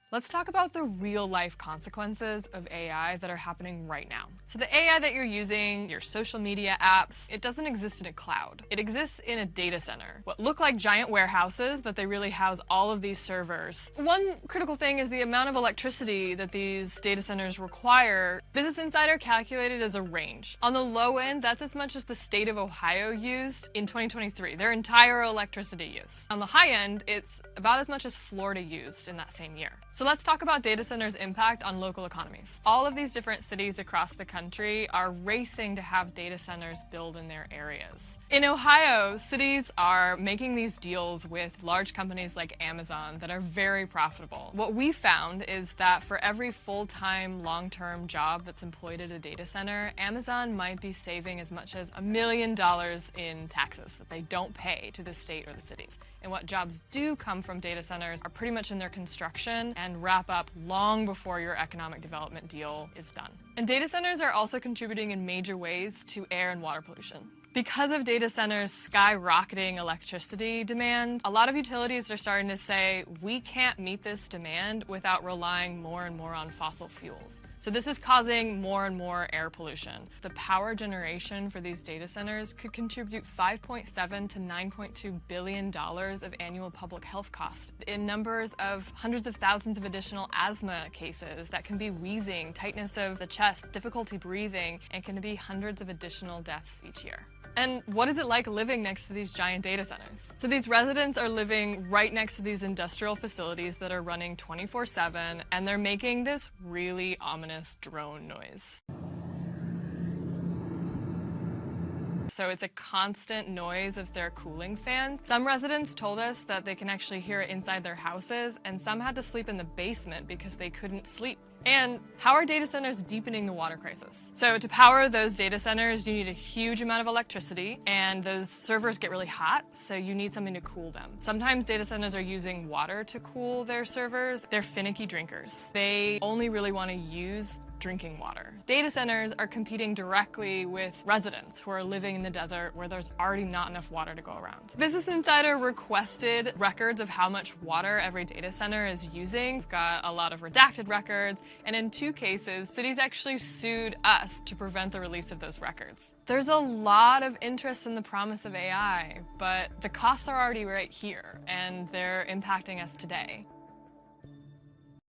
Let's talk about the real-life consequences of AI that are happening right now. So the AI that you're using, your social media apps, it doesn't exist in a cloud. It exists in a data center. What look like giant warehouses, but they really house all of these servers. One critical thing is the amount of electricity that these data centers require. Business Insider calculated as a range. On the low end, that's as much as the state of Ohio used in 2023, their entire electricity use. On the high end, it's about as much as Florida used in that same year. So let's talk about data centers' impact on local economies. All of these different cities across the country are racing to have data centers built in their areas. In Ohio, cities are making these deals with large companies like Amazon that are very profitable. What we found is that for every full-time, long-term job that's employed at a data center, Amazon might be saving as much as $1 million in taxes that they don't pay to the state or the cities. And what jobs do come from data centers are pretty much in their construction and wrap up long before your economic development deal is done. And data centers are also contributing in major ways to air and water pollution. Because of data centers' skyrocketing electricity demand, a lot of utilities are starting to say, we can't meet this demand without relying more and more on fossil fuels. So this is causing more and more air pollution. The power generation for these data centers could contribute $5.7 to $9.2 billion of annual public health costs, in numbers of hundreds of thousands of additional asthma cases that can be wheezing, tightness of the chest, difficulty breathing, and can be hundreds of additional deaths each year. And what is it like living next to these giant data centers? So these residents are living right next to these industrial facilities that are running 24/7, and they're making this really ominous drone noise. So it's a constant noise of their cooling fans. Some residents told us that they can actually hear it inside their houses, and some had to sleep in the basement because they couldn't sleep. And how are data centers deepening the water crisis? So to power those data centers, you need a huge amount of electricity, and those servers get really hot, so you need something to cool them. Sometimes data centers are using water to cool their servers. They're finicky drinkers. They only really want to use drinking water. Data centers are competing directly with residents who are living in the desert where there's already not enough water to go around. Business Insider requested records of how much water every data center is using. We've got a lot of redacted records, and in 2 cases, cities actually sued us to prevent the release of those records. There's a lot of interest in the promise of AI, but the costs are already right here, and they're impacting us today.